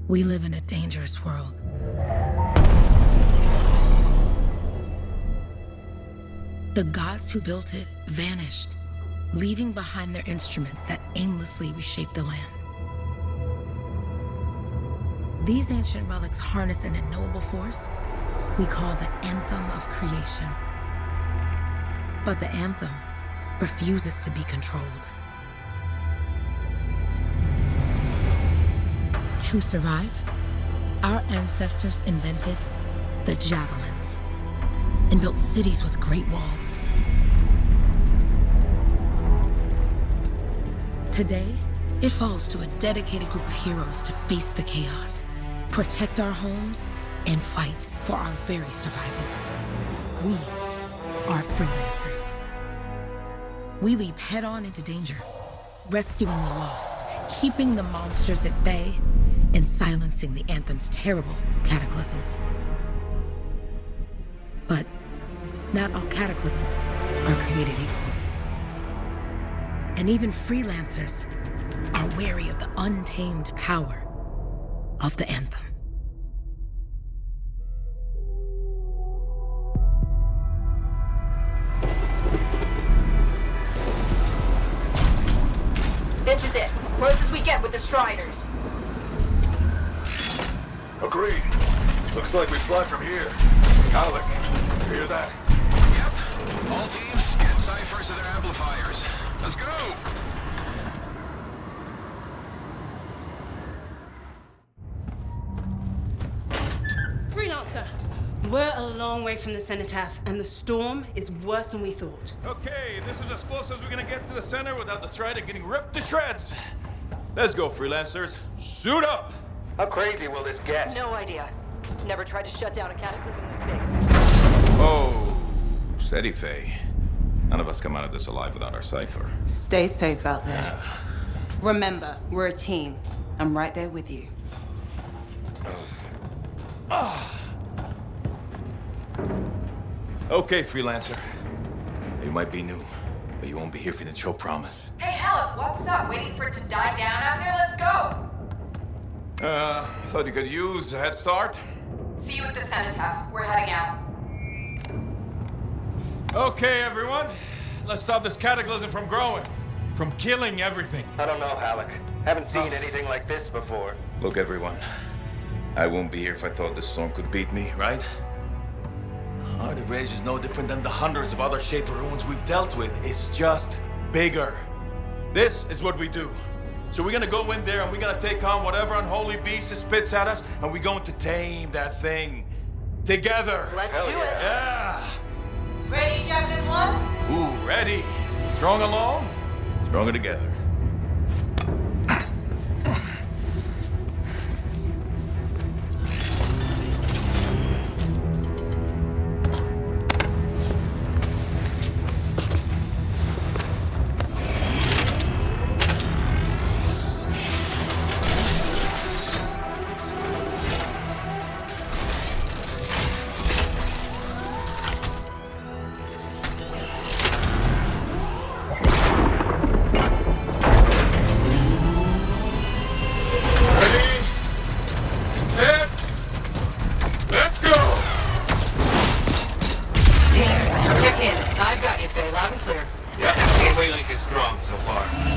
We live in a dangerous world. The gods who built it vanished, leaving behind their instruments that aimlessly reshaped the land. These ancient relics harness an unknowable force we call the Anthem of Creation. But the Anthem refuses to be controlled. To survive, our ancestors invented the javelins and built cities with great walls. Today, it falls to a dedicated group of heroes to face the chaos, protect our homes, and fight for our very survival. We are freelancers. We leap head-on into danger, rescuing the lost, keeping the monsters at bay, and silencing the Anthem's terrible cataclysms. But not all cataclysms are created equal. And even freelancers are wary of the untamed power of the Anthem. This is it. Close as we get with the Striders. Agreed. Looks like we fly from here. Alec, you hear that? Yep. All teams, get ciphers to their amplifiers. Let's go! Freelancer! We're a long way from the cenotaph, and the storm is worse than we thought. Okay, this is as close as we're gonna get to the center without the Strider getting ripped to shreds. Let's go, freelancers. Suit up! How crazy will this get? No idea. Never tried to shut down a cataclysm this big. Oh, steady, Faye. None of us come out of this alive without our cipher. Stay safe out there. Remember, we're a team. I'm right there with you. Okay, freelancer. You might be new, but you won't be here if you didn't show promise. Hey, Alec, what's up? Waiting for it to die down out there? Let's go! Thought you could use a head start. See you at the cenotaph. We're heading out. Okay, everyone. Let's stop this cataclysm from growing, from killing everything. I don't know, Alec. Haven't seen anything like this before. Look, everyone. I won't be here if I thought this storm could beat me, right? Heart of Rage is no different than the hundreds of other Shaper ruins we've dealt with. It's just bigger. This is what we do. So we're gonna go in there and we're gonna take on whatever unholy beast it spits at us, and we're going to tame that thing. Together. Let's do it. Yeah. Ready, Javelin 1? Ooh, ready. Strong alone, stronger together.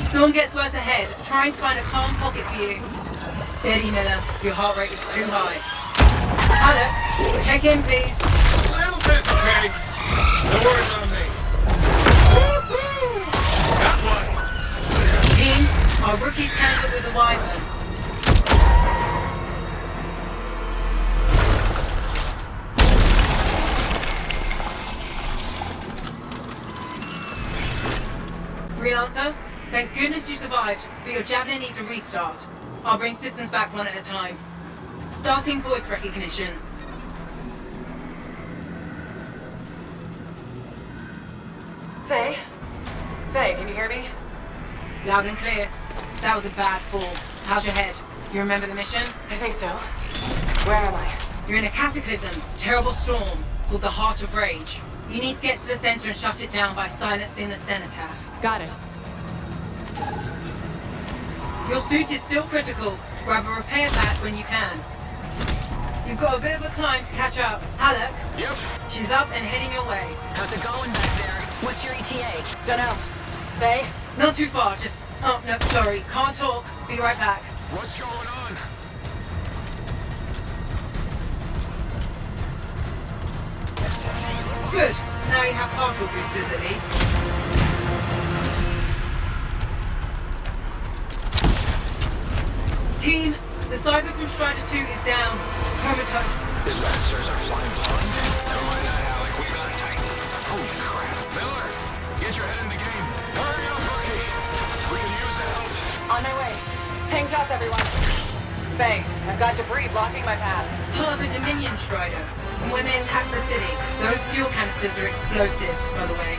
Storm gets worse ahead. Trying to find a calm pocket for you. Steady, Miller. Your heart rate is too high. Alec, check in, please. A little bit, okay? No worries on me. Got one. Team, our rookies handled with the Wyvern. Freelancer, thank goodness you survived, but your Javelin needs a restart. I'll bring systems back one at a time. Starting voice recognition. Faye? Faye, can you hear me? Loud and clear. That was a bad fall. How's your head? You remember the mission? I think so. Where am I? You're in a cataclysm, terrible storm, called the Heart of Rage. You need to get to the center and shut it down by silencing the cenotaph. Got it. Your suit is still critical. Grab a repair pack when you can. You've got a bit of a climb to catch up. Halleck? Yep. She's up and heading your way. How's it going back there? What's your ETA? Dunno. Faye? Not too far, just... Oh, no, sorry. Can't talk. Be right back. What's going on? Good. Now you have partial boosters at least. Team, the Cypher from Strider 2 is down. Comatose. His lancers are flying blind. Never mind that, Alec. We got it tight. Holy crap. Miller, get your head in the game. Hurry up, rookie. We can use the help. On my way. Hang tough, everyone. Faye, I've got debris blocking my path. Part of the Dominion Strider. And when they attack the city, those fuel canisters are explosive, by the way.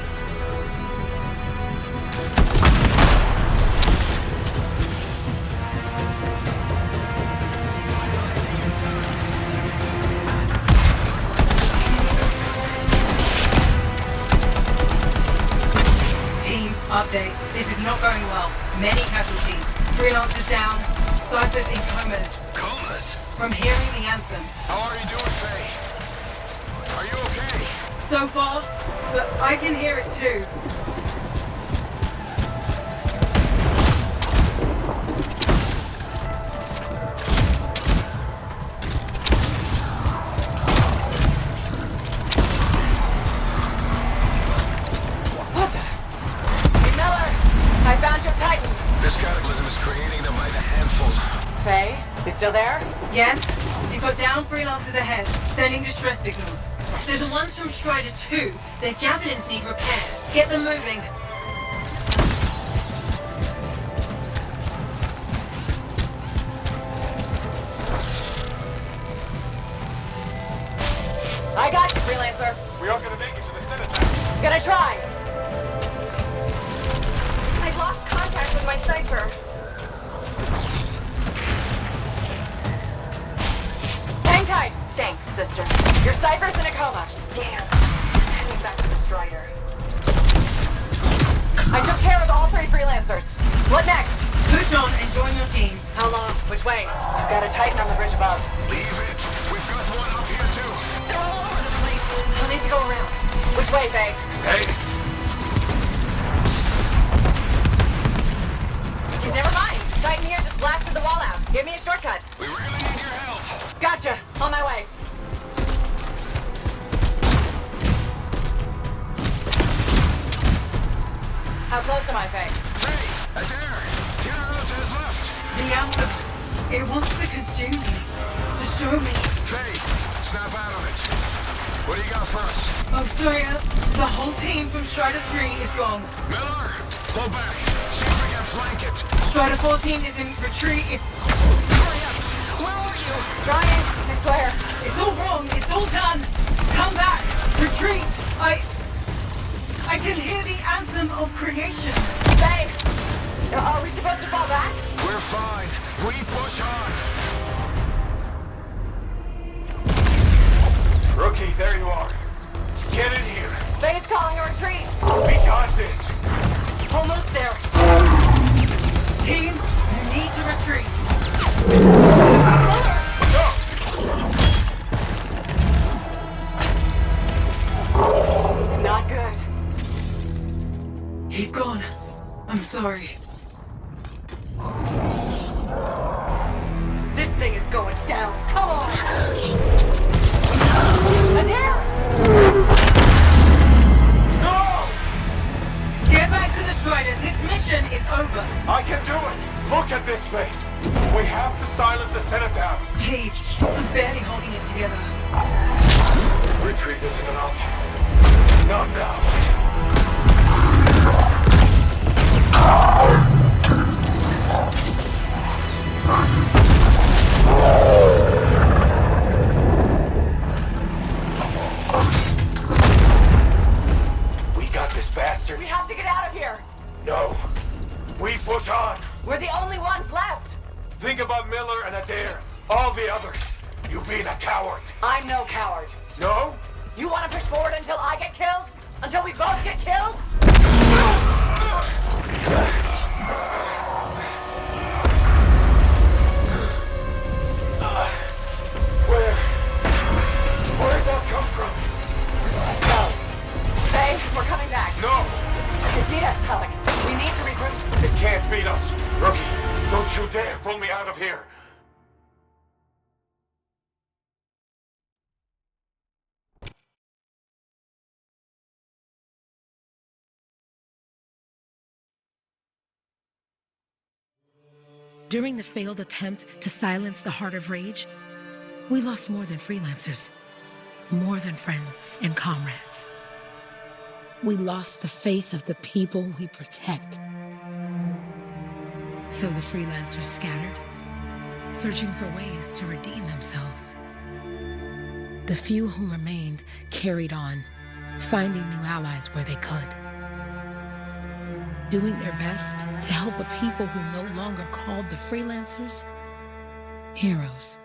Team, update. This is not going well. Many casualties. Freelancers down. Cyphers in comas. Comas? From hearing the anthem. How are you doing, Faye? Are you okay? So far, but I can hear it too. What the? Hey, Miller! I found your Titan! This cataclysm is creating them by the handful. Faye, you still there? Yes? You've got down freelancers ahead, sending distress signals. They're the ones from Strider 2. Their javelins need repair. Get them moving. I got you, Freelancer. We aren't gonna make it to the Cenotaph. Gonna try. I lost contact with my Cypher. Hang tight. Thanks, sister. Your Cypher's in a coma. Damn. Heading back to the Strider. I took care of all 3 Freelancers. What next? Push on and join your team. How long? Which way? I've got a Titan on the bridge above. Leave it. We've got one up here, too. They're all over the place. I'll need to go around. Which way, Faye? Hey, Never mind. Titan here just blasted the wall out. Give me a shortcut. We really need your help. Gotcha. On my way. How close am I, Faye? Faye, Adair, get her out to his left. The anthem. It wants to consume me. To show me. Faye, snap out of it. What do you got for us? Oh, sorry. The whole team from Strider 3 is gone. Miller, pull back. See if we can flank it. Strider 14 is in retreat. Hurry up. Where are you? Trying. I swear. It's all wrong. It's all done. Come back. Retreat. I can hear the anthem of creation. Faye! Are we supposed to fall back? We're fine. We push on. rookie, there you are. Get in here. Faye's calling a retreat. We got this. Almost there. Team, you need to retreat. Not good. He's gone. I'm sorry. This thing is going down. Come on! Adair! No! Get back to the Strider. This mission is over. I can do it. Look at this thing. We have to silence the Cenotaph. Please, I'm barely holding it together. Retreat isn't an option. Not now. We got this bastard. We have to get out of here. No. We push on. We're the only ones left. Think about Miller and Adair. All the others. You being a coward. I'm no coward. No? You want to push forward until I get killed? Until we both get killed? During the failed attempt to silence the Heart of Rage, we lost more than freelancers, more than friends and comrades. We lost the faith of the people we protect. So the freelancers scattered, searching for ways to redeem themselves. The few who remained carried on, finding new allies where they could. Doing their best to help a people who no longer called the freelancers heroes.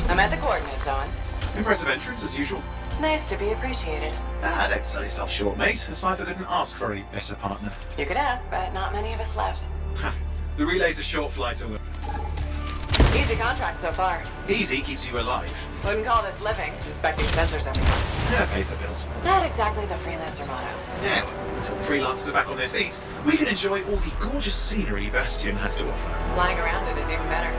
I'm at the coordinates, Owen. Impressive entrance, as usual. Nice to be appreciated. Don't sell yourself short, mate. A cipher couldn't ask for a better partner. You could ask, but not many of us left. The relay's a short flight away. Easy contract so far. Easy keeps you alive. Wouldn't call this living, inspecting sensors every month. Yeah, pays the bills. Not exactly the freelancer motto. Yeah, well, until the freelancers are back on their feet, we can enjoy all the gorgeous scenery Bastion has to offer. Flying around it is even better.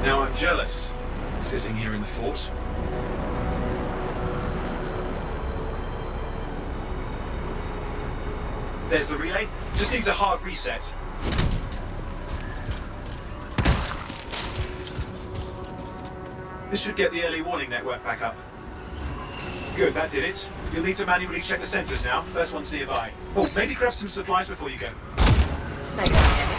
Now I'm jealous, sitting here in the fort. There's the relay. Just needs a hard reset. This should get the early warning network back up. Good, that did it. You'll need to manually check the sensors now. First one's nearby. Oh, maybe grab some supplies before you go. Maybe I'm handy.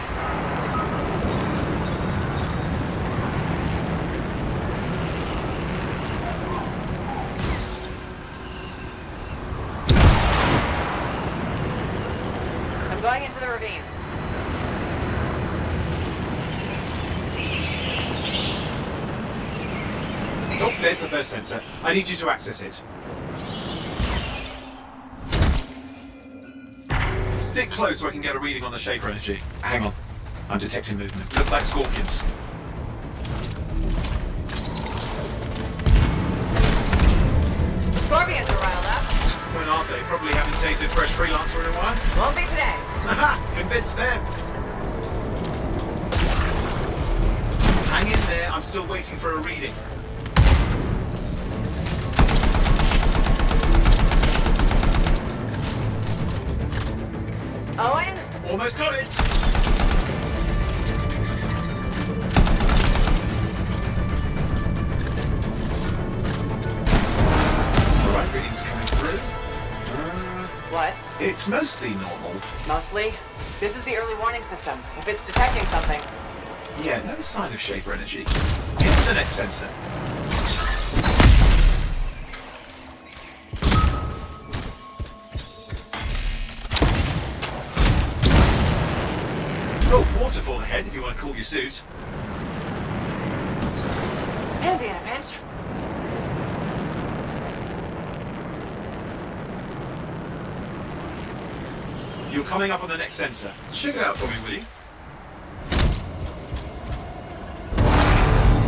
I'm going into the ravine. Oh, there's the first sensor. I need you to access it. Stick close so I can get a reading on the Shaper energy. Hang on. I'm detecting movement. Looks like scorpions. Scorpions are riled up. When aren't they? Probably haven't tasted fresh freelancer in a while. Won't be today. Aha! Convince them! Hang in there. I'm still waiting for a reading. Owen? Almost got it! Alright, readings coming through. What? It's mostly normal. Mostly? This is the early warning system. If it's detecting something. Yeah, no sign of Shaper energy. Into the next sensor. Oh, waterfall ahead if you want to cool your suit. Handy in a pinch. You're coming up on the next sensor. Check it out for me, will you?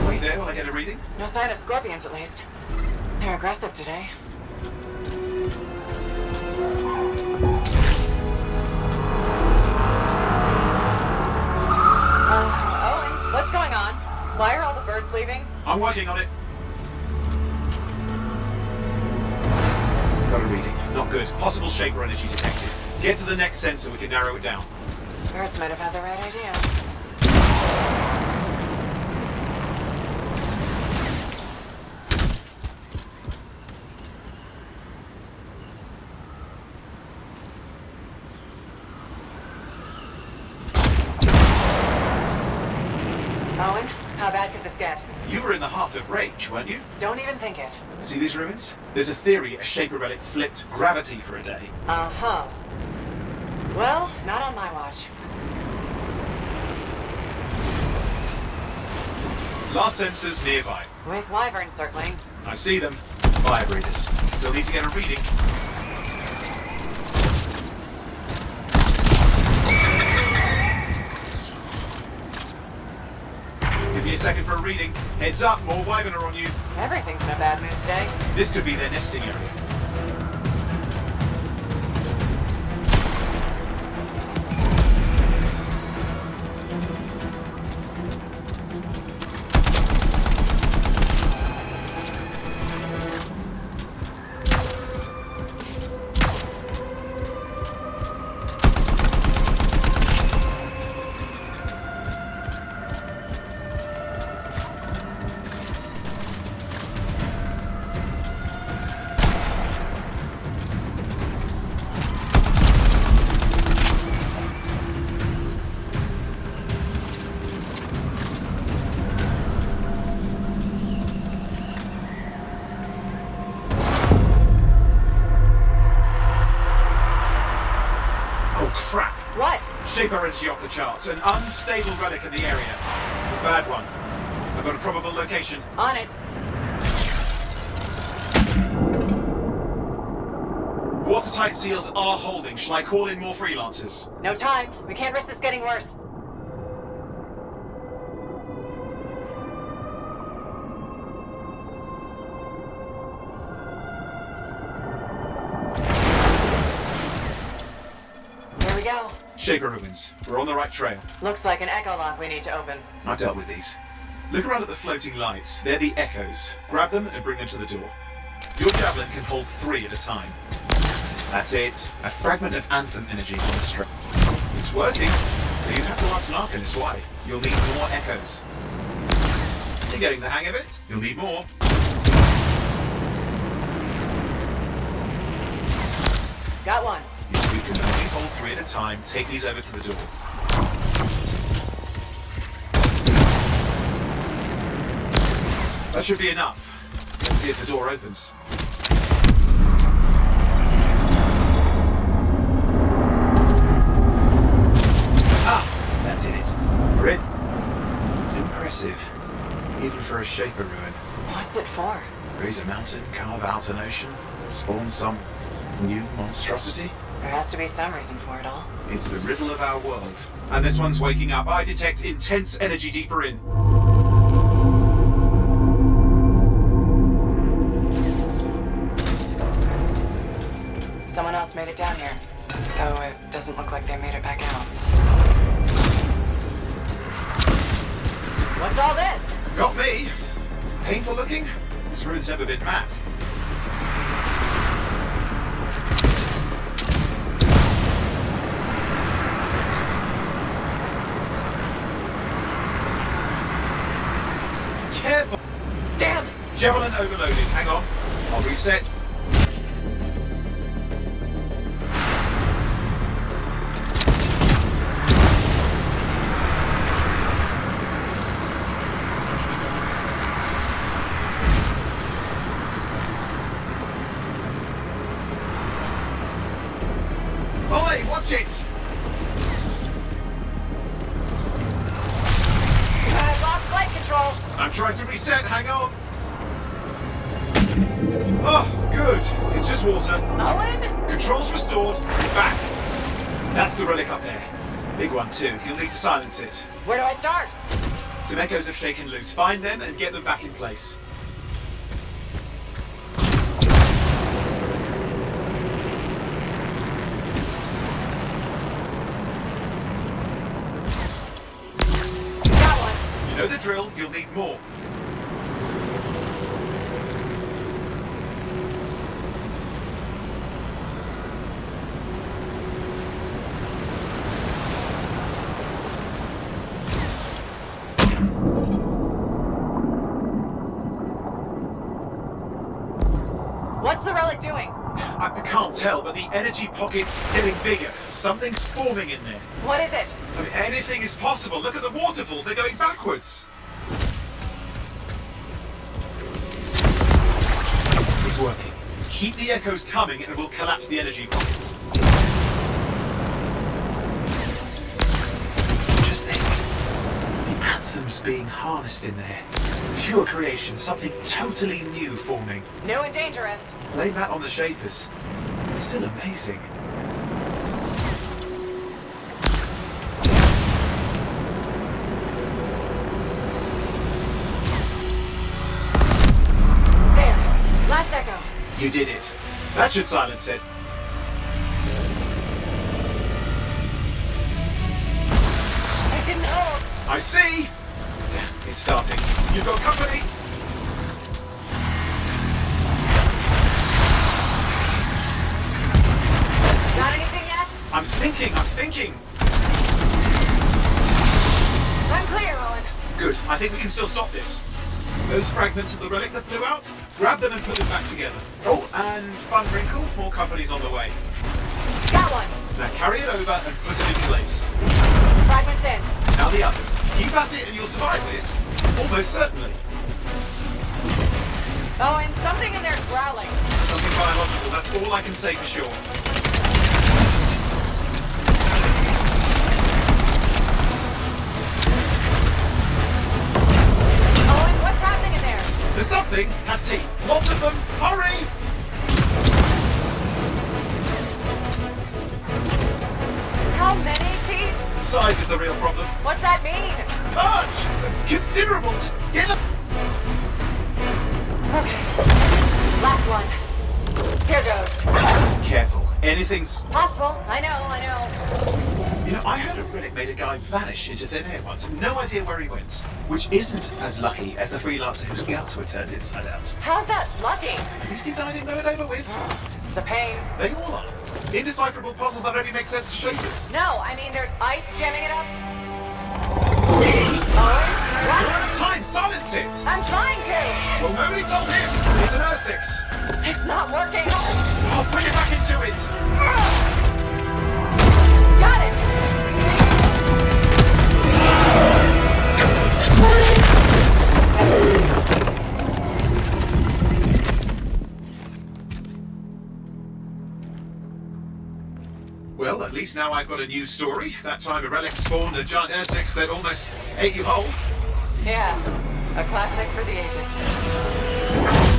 Wait there while I get a reading. No sign of scorpions, at least. They're aggressive today. Owen, what's going on? Why are all the birds leaving? I'm working on it. Got a reading. Not good. Possible Shaper energy detected. Get to the next sensor, we can narrow it down. Birds might have had the right idea. Owen, how bad could this get? You were in the heart of Rage, weren't you? Don't even think it. See these ruins? There's a theory a Shaper relic flipped gravity for a day. Uh-huh. Well, not on my watch. Last sensors nearby. With wyverns circling. I see them. Vibrators. Still need to get a reading. Give me a second for a reading. Heads up, more wyvern are on you. Everything's in a bad mood today. This could be their nesting area. Shaper energy off the charts. An unstable relic in the area. A bad one. I've got a probable location. On it. Watertight seals are holding. Shall I call in more freelancers? No time. We can't risk this getting worse. There we go. Shaper ruins. We're on the right trail. Looks like an echo lock we need to open. I've dealt with these. Look around at the floating lights. They're the echoes. Grab them and bring them to the door. Your javelin can hold 3 at a time. That's it. A fragment of Anthem energy on the string. It's working. But you'd have to ask an Arcanist why. You'll need more echoes. You're getting the hang of it. You'll need more. Got one. Your suit can only hold 3 at a time. Take these over to the door. That should be enough. Let's see if the door opens. Ah, that did it. We're in. Impressive. Even for a Shaper ruin. What's it for? Raise a mountain, carve out an ocean, spawn some new monstrosity. There has to be some reason for it all. It's the riddle of our world. And this one's waking up. I detect intense energy deeper in. Someone else made it down here. Though it doesn't look like they made it back out. What's all this? Got me. Painful looking? This ruin's never been mapped. Careful! Damn! Javelin overloaded. Hang on. I'll reset. Oi, watch it! I've lost flight control. I'm trying to reset. Hang on. Oh, good. It's just water. Owen? Controls restored. Back. That's the relic up there. Big one too. You'll need to silence it. Where do I start? Some echoes have shaken loose. Find them and get them back in place. Got one. You know the drill. You'll need more. What's the relic doing? I can't tell, but the energy pocket's getting bigger. Something's forming in there. What is it? I mean, anything is possible. Look at the waterfalls. They're going backwards. It's working. Keep the echoes coming and we'll collapse the energy pockets. Just think. The Anthem's being harnessed in there. Pure creation. Something totally new forming. New and dangerous. Blame that on the Shapers. It's still amazing. There. Last echo. You did it. That should silence it. It didn't hold. I see! Damn, it's starting. You've got company! Got anything yet? I'm thinking! I'm clear, Owen. Good, I think we can still stop this. Those fragments of the relic that blew out, grab them and put them back together. Oh, and fun wrinkle, more company's on the way. Got one. Now carry it over and put it in place. Fragments in. Now the others. Keep at it and you'll survive this. Almost certainly. Owen, something in there's growling. Something biological, that's all I can say for sure. thing has teeth. Lots of them. Hurry! How many teeth? Size is the real problem. What's that mean? Large! Considerable! Just get up! Okay. Last one. Here goes. Careful. Anything's... Possible. I know. You know, I heard a relic made a guy vanish into thin air once. No idea where he went. Which isn't as lucky as the freelancer whose guts were turned inside out. How's that lucky? At least he died and got it over with. This is a pain. They all are. Indecipherable puzzles that only make sense to shapers. No, I mean there's ice jamming it up. You're What? out of time! Silence it! I'm trying to. Well, nobody told him! It's an Ursix! It's not working. Oh, put it back into it! Got it. Well, at least now I've got a new story. That time a relic spawned a giant Ursix that almost ate you whole. Yeah, a classic for the ages.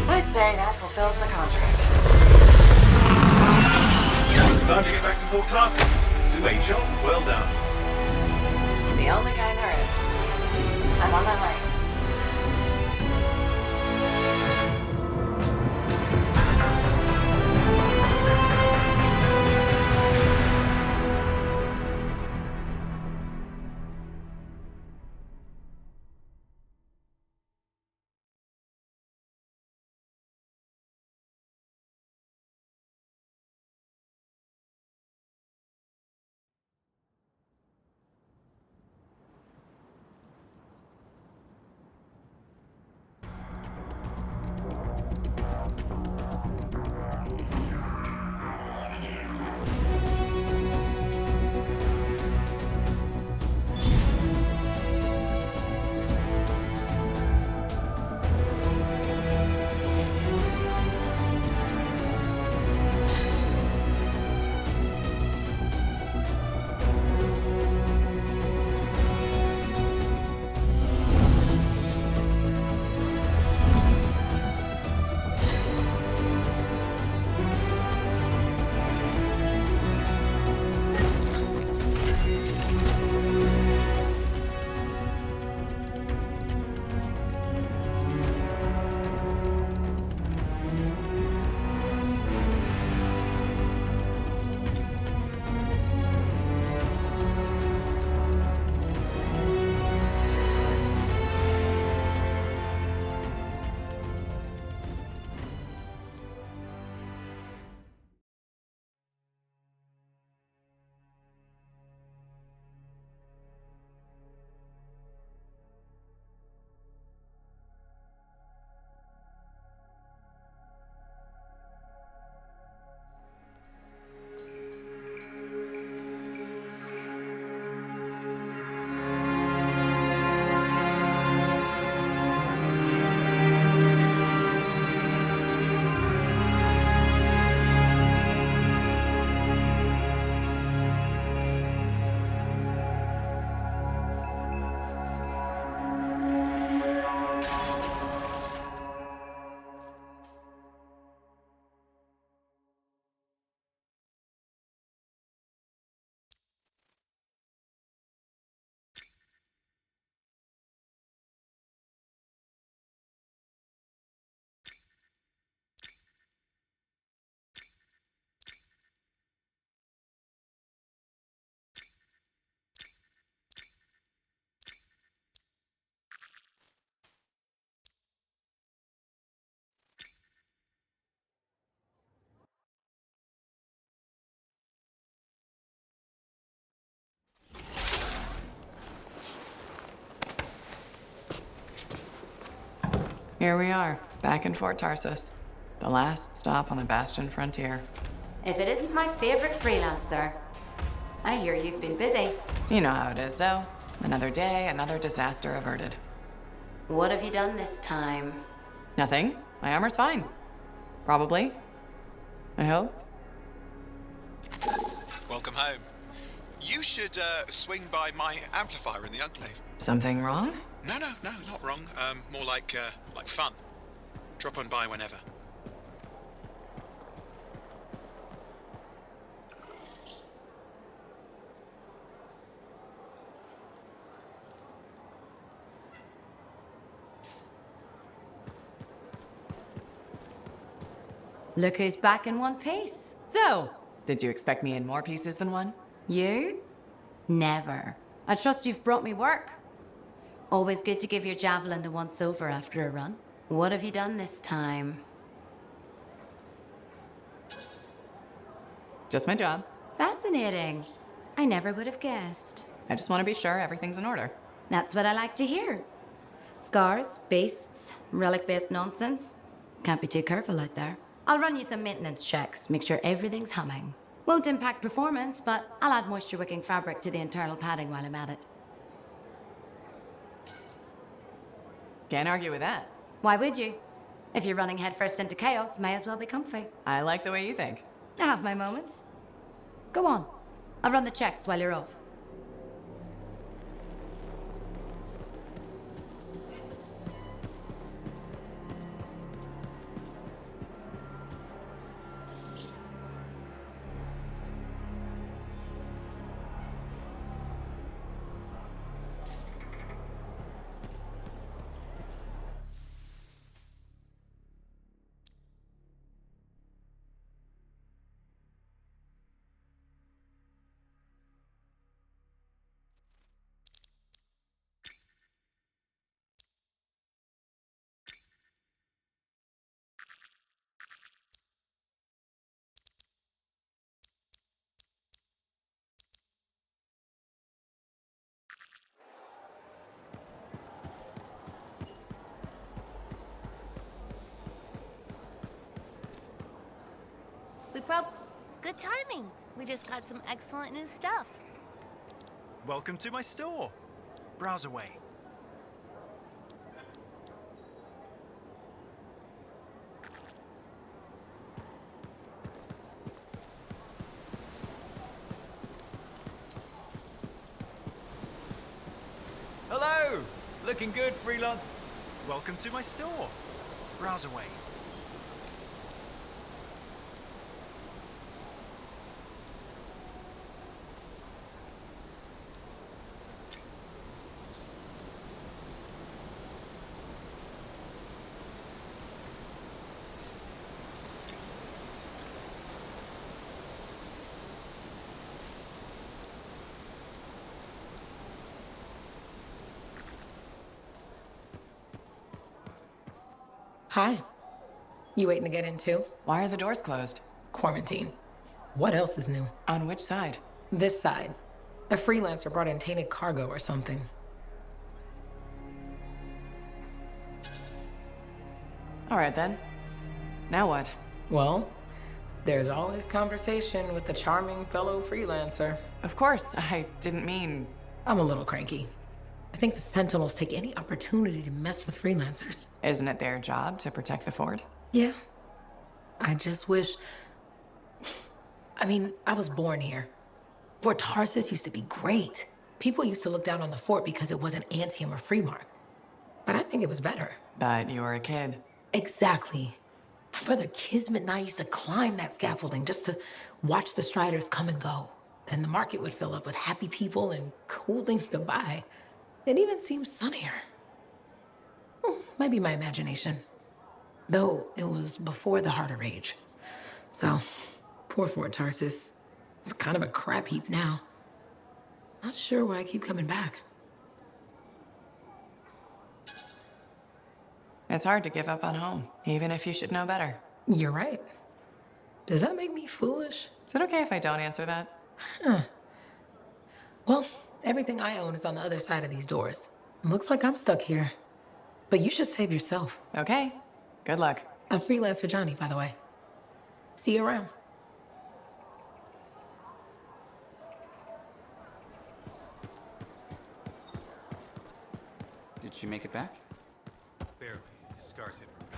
I'd say that fulfills the contract. Time to get back to Fort Tarsus. To a job well done. The only kind there is. I'm on my way. Here we are, back in Fort Tarsus. The last stop on the Bastion frontier. If it isn't my favorite freelancer. I hear you've been busy. You know how it is, though. Another day, another disaster averted. What have you done this time? Nothing. My armor's fine. Probably. I hope. Welcome home. You should swing by my amplifier in the Enclave. Something wrong? No, not wrong. More like fun. Drop on by whenever. Look who's back in one piece. So, did you expect me in more pieces than one? You? Never. I trust you've brought me work. Always good to give your javelin the once-over after a run. What have you done this time? Just my job. Fascinating. I never would have guessed. I just want to be sure everything's in order. That's what I like to hear. Scars, beasts, relic-based nonsense. Can't be too careful out there. I'll run you some maintenance checks, make sure everything's humming. Won't impact performance, but I'll add moisture-wicking fabric to the internal padding while I'm at it. Can't argue with that. Why would you? If you're running headfirst into chaos, may as well be comfy. I like the way you think. I have my moments. Go on. I'll run the checks while you're off. Good timing. We just got some excellent new stuff. Welcome to my store. Browse away. Hello! Looking good, freelance. Welcome to my store. Browse away. Hi. You waiting to get in too? Why are the doors closed? Quarantine. What else is new? On which side? This side. A freelancer brought in tainted cargo or something. All right then. Now what? Well, there's always conversation with the charming fellow freelancer. Of course, I didn't mean... I'm a little cranky. I think the Sentinels take any opportunity to mess with freelancers. Isn't it their job to protect the fort? Yeah. I just wish... I mean, I was born here. Fort Tarsus used to be great. People used to look down on the fort because it wasn't Anthem or Freemark. But I think it was better. But you were a kid. Exactly. My brother Kismet and I used to climb that scaffolding just to watch the Striders come and go. Then the market would fill up with happy people and cool things to buy. It even seems sunnier. Might be my imagination. Though it was before the Harder Age. So, poor Fort Tarsus. It's kind of a crap heap now. Not sure why I keep coming back. It's hard to give up on home, even if you should know better. You're right. Does that make me foolish? Is it okay if I don't answer that? Huh. Well, everything I own is on the other side of these doors. Looks like I'm stuck here. But you should save yourself. Okay. Good luck. I'm Freelancer Johnny, by the way. See you around. Did she make it back? Barely. Scars hit her.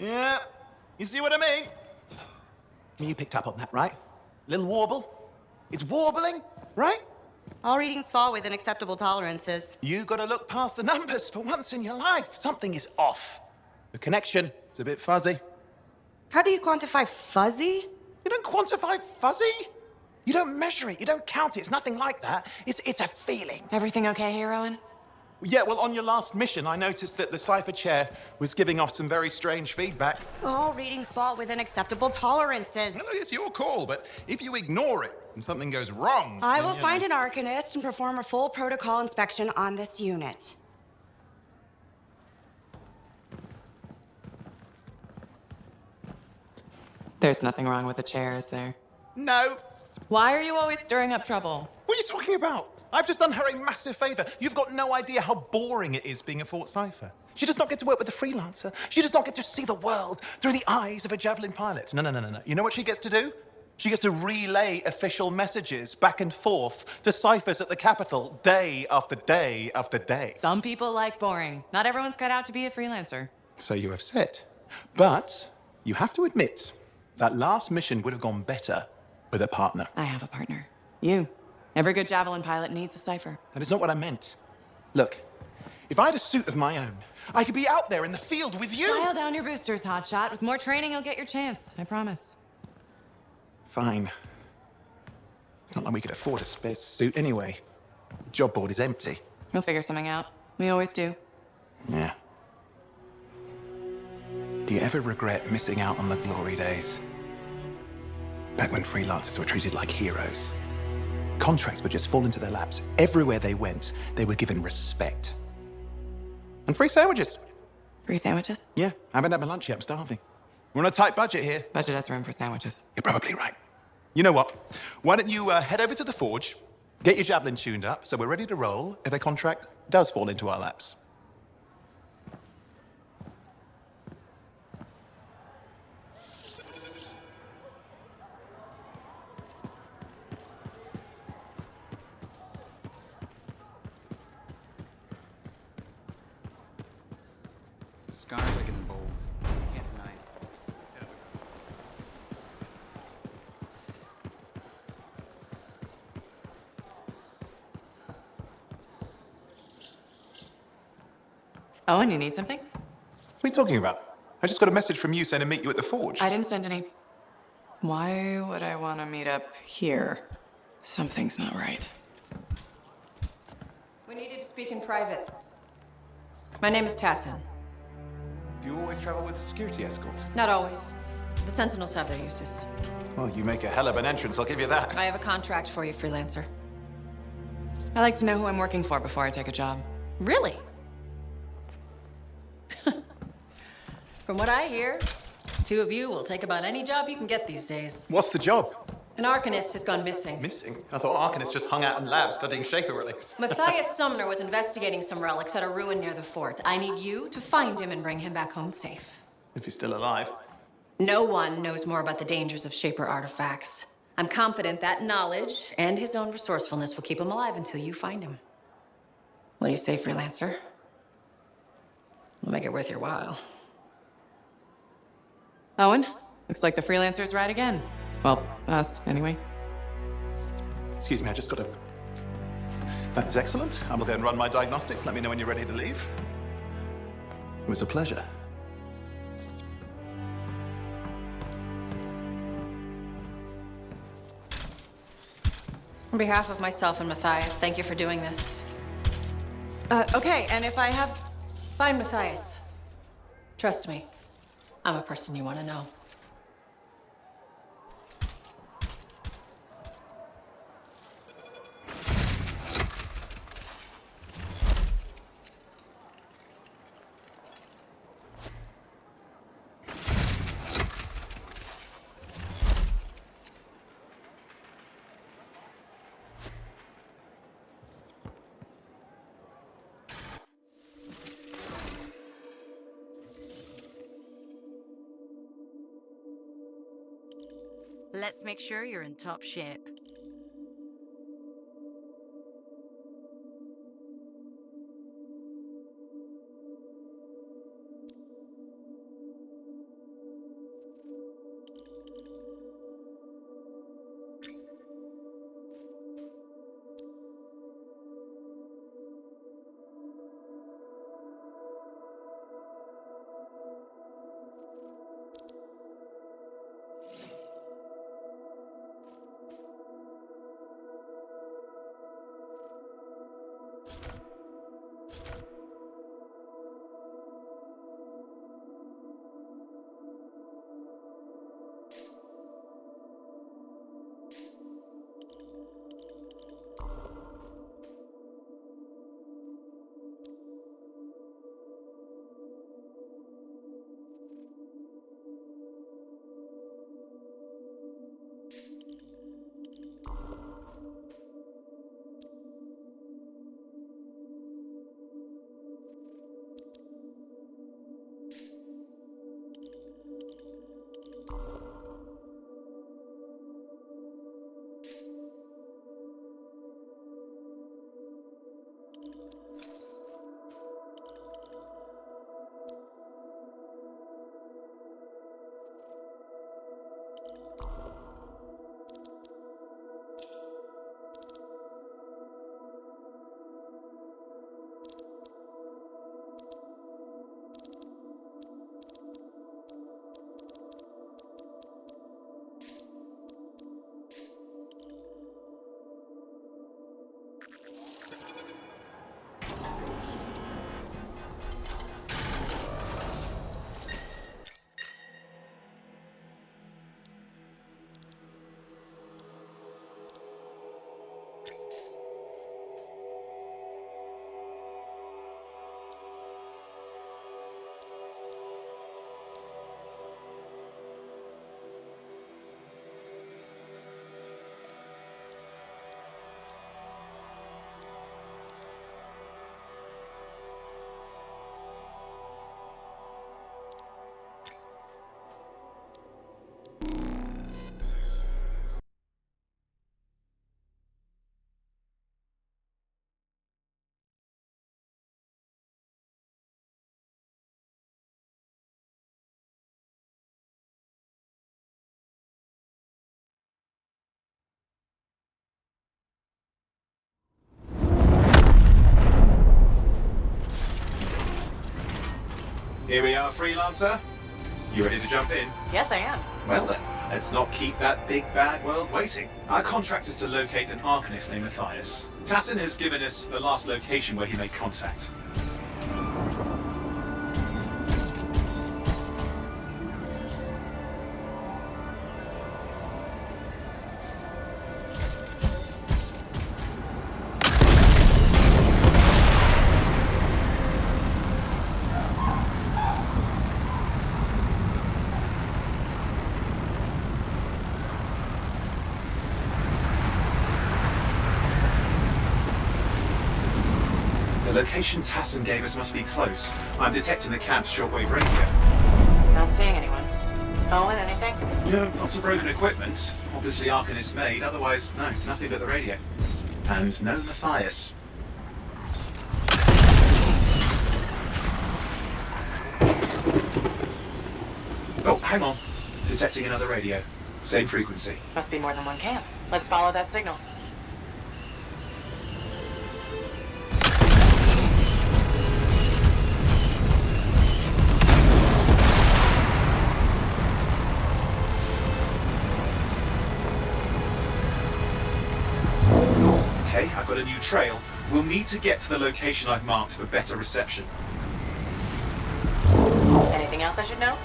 Yeah, you see what I mean? You picked up on that, right? Little warble? It's warbling, right? All readings fall within acceptable tolerances. You gotta look past the numbers for once in your life. Something is off. The connection is a bit fuzzy. How do you quantify fuzzy? You don't quantify fuzzy? You don't measure it, you don't count it, it's nothing like that. It's a feeling. Everything okay here, Owen? Yeah, well, on your last mission, I noticed that the cipher chair was giving off some very strange feedback. All readings fall within acceptable tolerances. Well, it's your call, but if you ignore it and something goes wrong... I will find an Arcanist and perform a full protocol inspection on this unit. There's nothing wrong with the chair, is there? No. Why are you always stirring up trouble? What are you talking about? I've just done her a massive favor. You've got no idea how boring it is being a Fort Cipher. She does not get to work with a freelancer. She does not get to see the world through the eyes of a Javelin pilot. No. You know what she gets to do? She gets to relay official messages back and forth to ciphers at the Capitol day after day after day. Some people like boring. Not everyone's cut out to be a freelancer. So you have said. But you have to admit, that last mission would have gone better with a partner. I have a partner. You. Every good Javelin pilot needs a cipher. That is not what I meant. Look, if I had a suit of my own, I could be out there in the field with you. Dial down your boosters, hotshot. With more training, you'll get your chance. I promise. Fine. It's not like we could afford a spare suit anyway. The job board is empty. We'll figure something out. We always do. Yeah. Do you ever regret missing out on the glory days? Back when freelancers were treated like heroes. Contracts would just fall into their laps. Everywhere they went, they were given respect. And free sandwiches. Free sandwiches? Yeah, I haven't had my lunch yet. I'm starving. We're on a tight budget here. Budget has room for sandwiches. You're probably right. You know what? Why don't you head over to the forge, get your Javelin tuned up, so we're ready to roll if a contract does fall into our laps. Sky's like in the bowl. Yeah, tonight. Owen, you need something? What are you talking about? I just got a message from you saying to meet you at the forge. I didn't send any. Why would I want to meet up here? Something's not right. We needed to speak in private. My name is Tassin. Do you always travel with a security escort? Not always. The Sentinels have their uses. Well, you make a hell of an entrance, I'll give you that. I have a contract for you, freelancer. I like to know who I'm working for before I take a job. Really? From what I hear, two of you will take about any job you can get these days. What's the job? An Arcanist has gone missing. Missing? I thought Arcanists just hung out in labs studying Schaefer relics. Matthias Sumner was investigating some relics at a ruin near the fort. I need you to find him and bring him back home safe. If he's still alive. No one knows more about the dangers of Shaper artifacts. I'm confident that knowledge and his own resourcefulness will keep him alive until you find him. What do you say, freelancer? We'll make it worth your while. Owen, looks like the freelancer's right again. Well, us, anyway. Excuse me, I just got a... That is excellent. I will go and run my diagnostics. Let me know when you're ready to leave. It was a pleasure. On behalf of myself and Matthias, thank you for doing this. Okay, and if I have... Find Matthias. Trust me, I'm a person you want to know. Let's make sure you're in top shape. Here we are, Freelancer. You ready to jump in? Yes, I am. Well then, let's not keep that big bad world waiting. Our contract is to locate an Arcanist named Matthias. Tassin has given us the last location where he made contact. The location Tassin gave us must be close. I'm detecting the camp's shortwave radio. Not seeing anyone. Owen, anything? Yeah, lots of broken equipment. Obviously Arcanist made, otherwise, no, nothing but the radio. And no Matthias. Oh, hang on. Detecting another radio. Same frequency. Must be more than one camp. Let's follow that signal. Okay, I've got a new trail. We'll need to get to the location I've marked for better reception. Anything else I should know?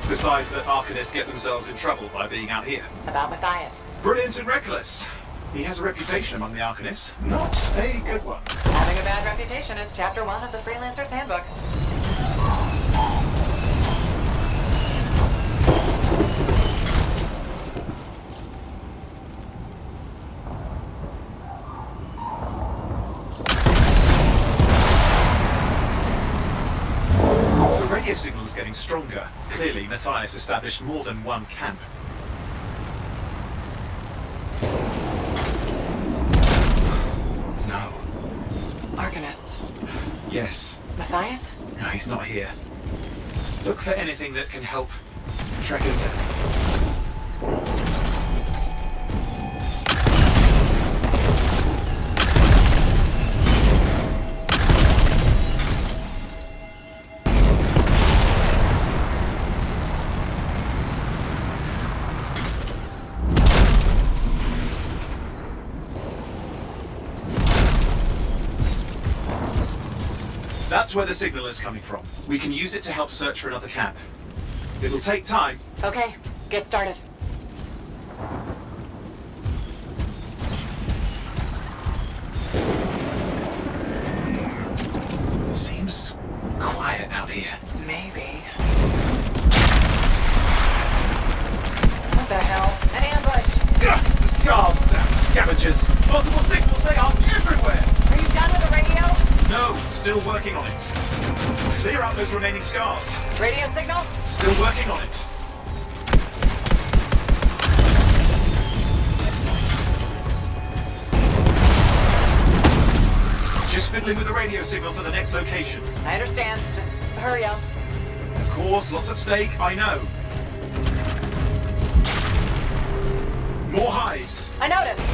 Besides that Arcanists get themselves in trouble by being out here. About Matthias. Brilliant and reckless. He has a reputation among the Arcanists. Not a good one. Having a bad reputation is chapter 1 of the Freelancer's Handbook. The radio signal is getting stronger. Clearly, Matthias established more than one camp. No. Arcanists. Yes. Matthias? No, he's not here. Look for anything that can help track him down. That's where the signal is coming from. We can use it to help search for another camp. It'll take time. Okay, get started. Seems quiet out here. Maybe. What the hell? An ambush! Ugh, it's the scars of them scavengers. Multiple signals, they are everywhere! Are you done with the radio? No, still working on it. Clear out those remaining scars. Radio signal? Still working on it. Just fiddling with the radio signal for the next location. I understand. Just hurry up. Of course, lots at stake, I know. More hives. I noticed.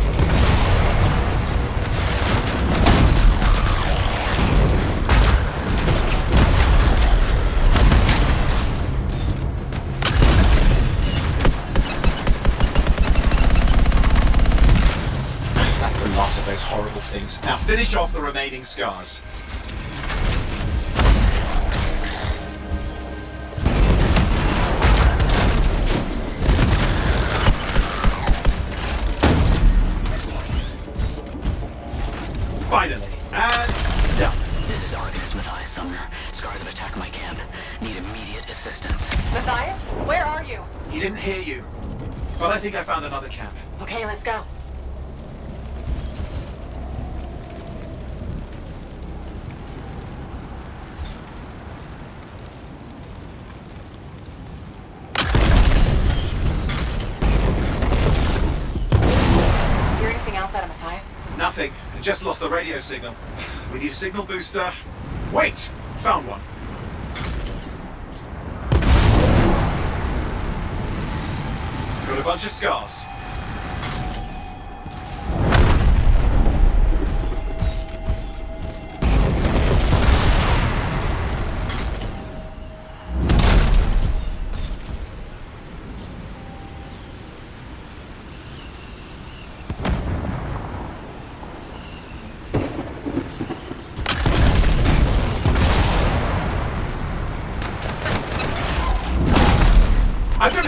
That's the last of those horrible things. Now finish off the remaining scars. Finally, and done. This is Arcanist Matthias Sumner. Scars have attacked my camp. Need immediate assistance. Matthias? Where are you? He didn't hear you. But I think I found another camp. Okay, let's go. Hear anything else out of Matthias? Nothing. I just lost the radio signal. We need a signal booster. Wait! Found one. Got a bunch of scars.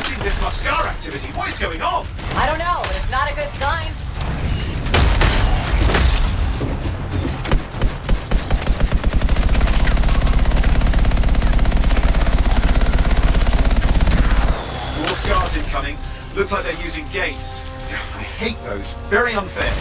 seen this much scar activity. What is going on? I don't know, but it's not a good sign. More scars incoming. Looks like they're using gates. I hate those. Very unfair.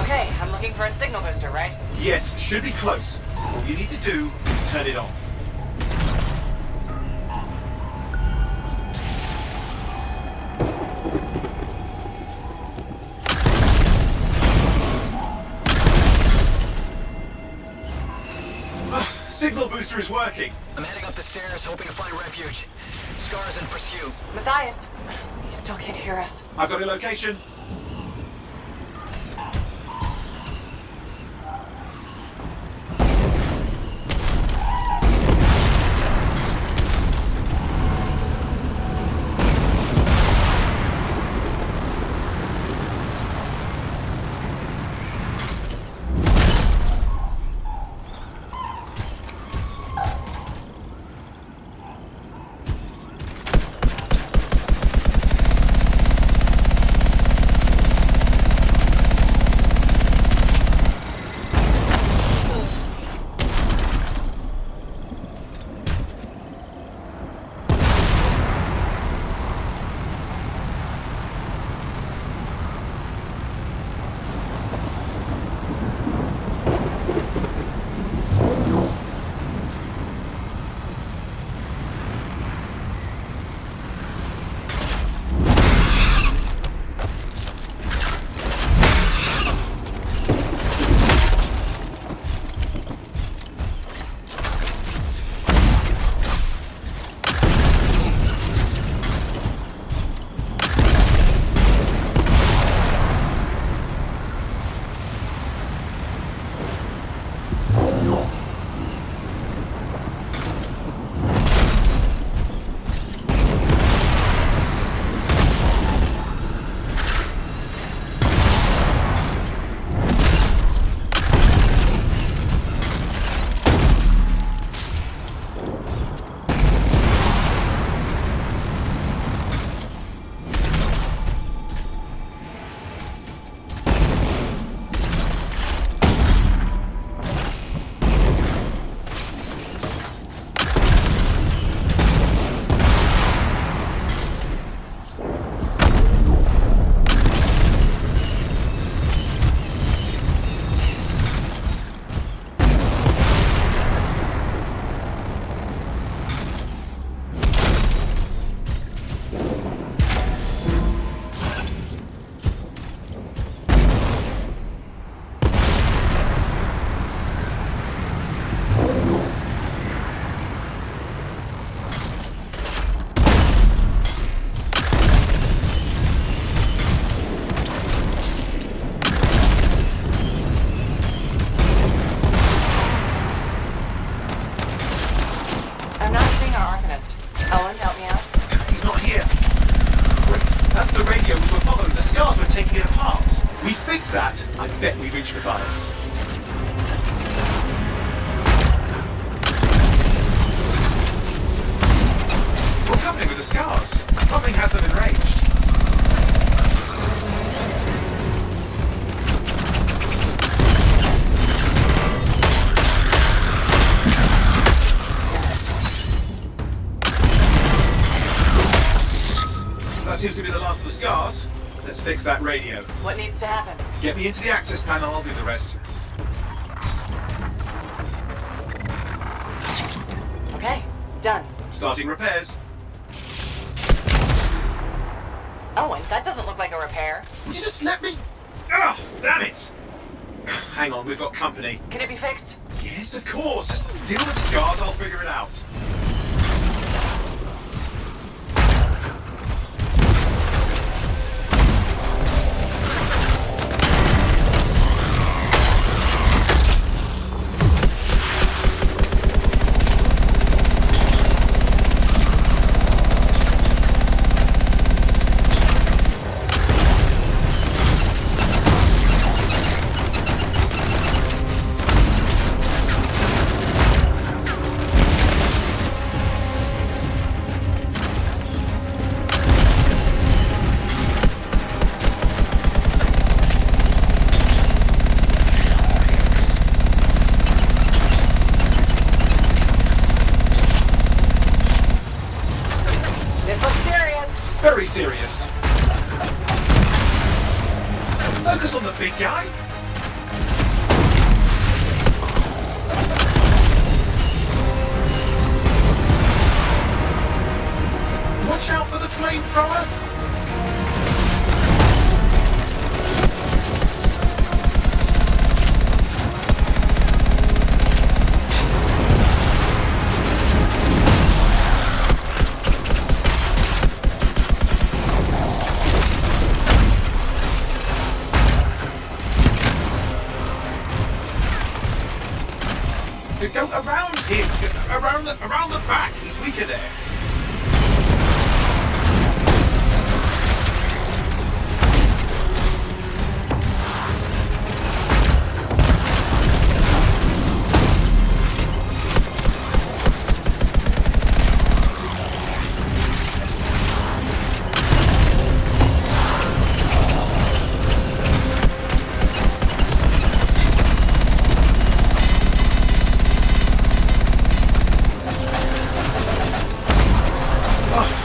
Okay, I'm looking for a signal booster, right? Yes, should be close. All you need to do is turn it on. Signal booster is working. I'm heading up the stairs, hoping to find refuge. Scars in pursuit. Matthias, he still can't hear us. I've got a location. That, I bet we reach Matthias. What's happening with the scars? Something has them enraged. That seems to be the last of the scars. Let's fix that radio. What needs to happen? Get me into the access panel, I'll do the rest. Okay, done. Starting repairs. Oh, and that doesn't look like a repair. Would you just let me? Ugh, damn it! Hang on, we've got company. Can it be fixed? Yes, of course. Just deal with the scars, I'll figure it out. serious. Focus on the big guy. Watch out for the flamethrower. Go around him! Around the back! He's weaker there.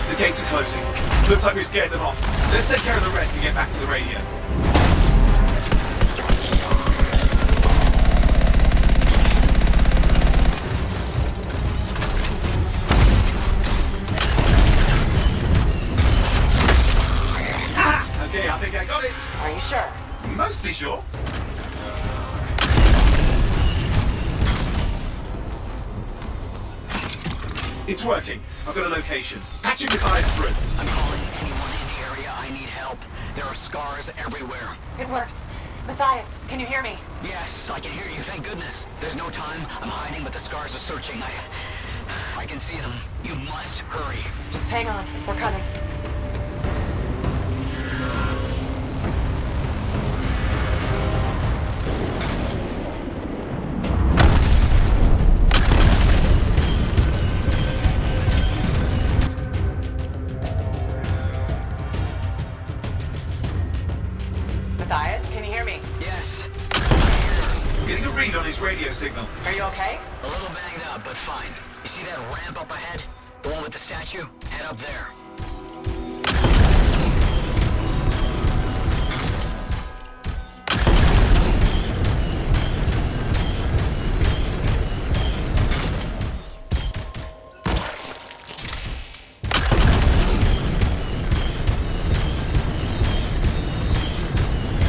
The gates are closing. Looks like we've scared them off. Let's take care of the rest and get back to the radio. Ah! Okay, I think I got it. Are you sure? Mostly sure. It's working. I've got a location. Patching with eyes through. I'm calling anyone in the area. I need help. There are scars everywhere. It works. Matthias, can you hear me? Yes, I can hear you, thank goodness. There's no time. I'm hiding, but the scars are searching. I can see them. You must hurry. Just hang on. We're coming. Matthias, can you hear me? Yes. I'm getting a read on his radio signal. Are you okay? A little banged up, but fine. You see that ramp up ahead? The one with the statue? Head up there.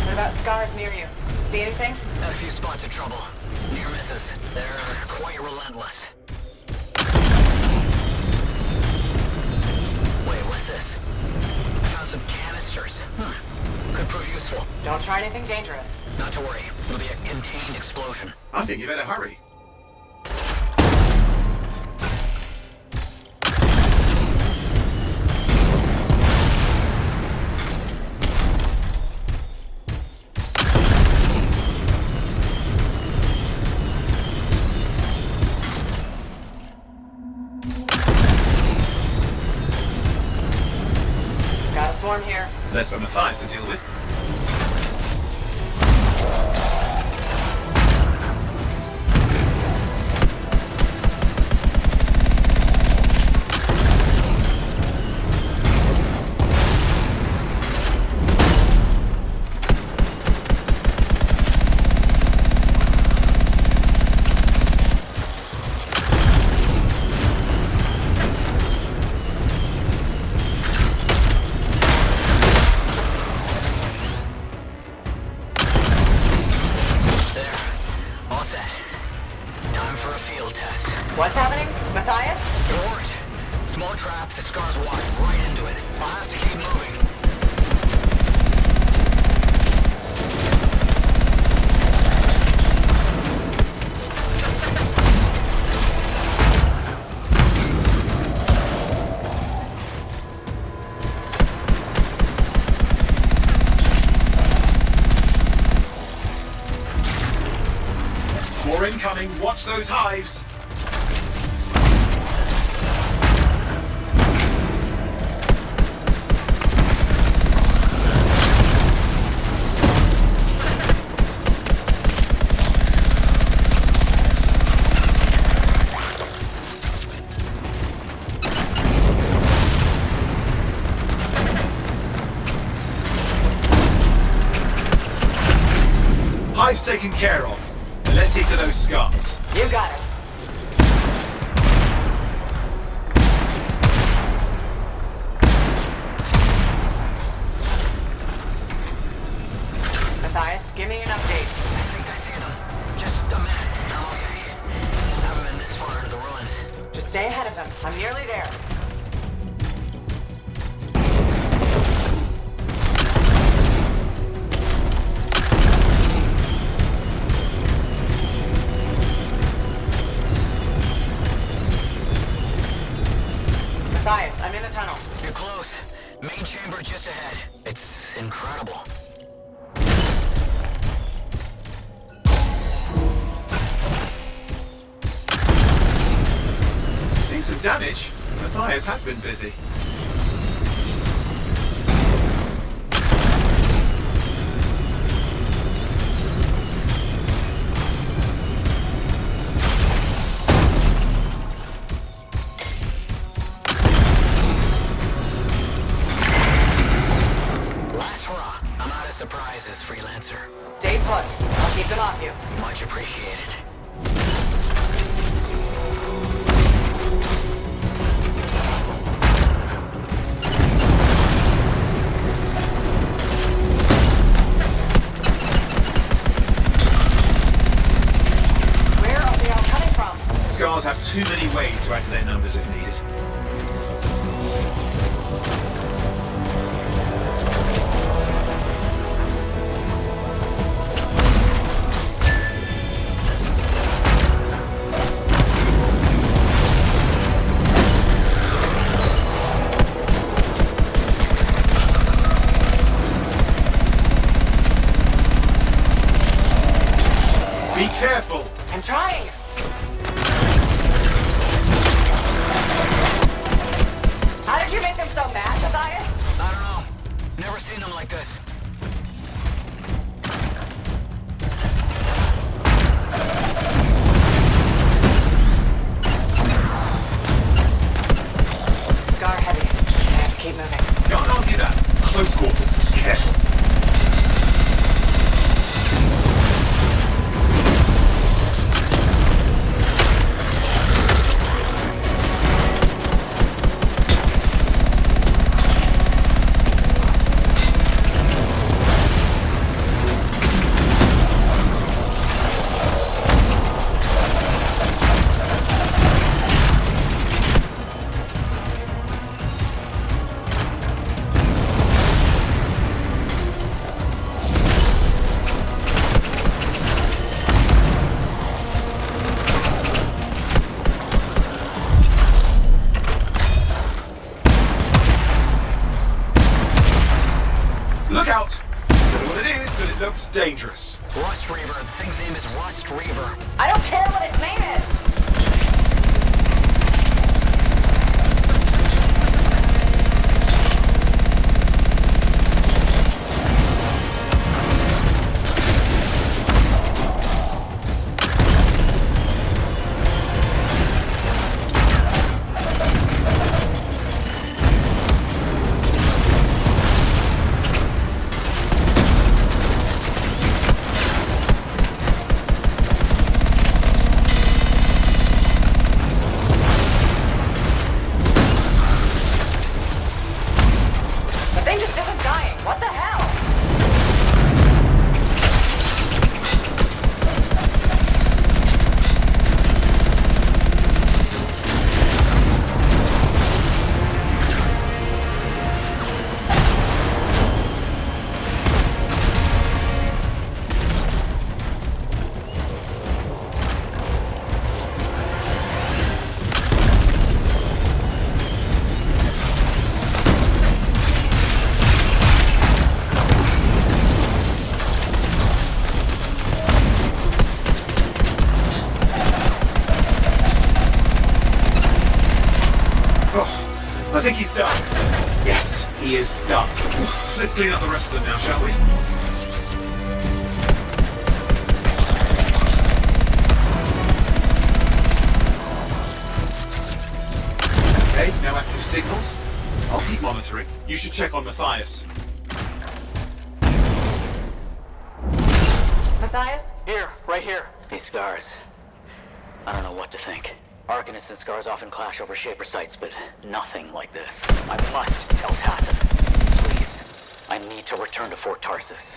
What about scars near you? See anything? Had a few spots of trouble. Near misses. They're quite relentless. Wait, what's this? I found some canisters. Could prove useful. Don't try anything dangerous. Not to worry. It'll be a contained explosion. I think you better hurry. Got a swarm here. Less for Matthias to deal with. What's happening? Matthias? It worked. Small trap, the scars walked right into it. I'll have to keep moving. More incoming. Watch those hives. Hive's taken care of. Now let's see to those scars. You got it. Matthias, give me an update. I think I see them. Just a minute. I'm okay. Haven't been this far into the ruins. Just stay ahead of them. I'm nearly there. Matthias, I'm in the tunnel. You're close. Main chamber just ahead. It's incredible. Seen some damage. Matthias has been busy. Last hurrah. I'm out of surprises, freelancer. Stay put. I'll keep them off you. Much appreciated. Where are they all coming from? Scars have too many ways to add to their numbers if needed. Be careful! I'm trying. How did you make them so mad, Matthias? I don't know. Never seen them like this. Scar heavies. I have to keep moving. Can't argue that. Close quarters. Careful. Look out! Don't know what it is, but it looks dangerous. Rust Reaver. The thing's name is Rust Reaver. I don't care what its name is. The thing just isn't dying. What the hell? Oh, I think he's done. Yes, he is done. Let's clean up the rest of them now, shall we? Okay, no active signals. I'll keep monitoring. You should check on Matthias. Matthias? Here, right here. These scars. I don't know what to think. Arcanists and scars often clash over Shaper sites, but nothing like this. I must tell Tassif. Please. I need to return to Fort Tarsus.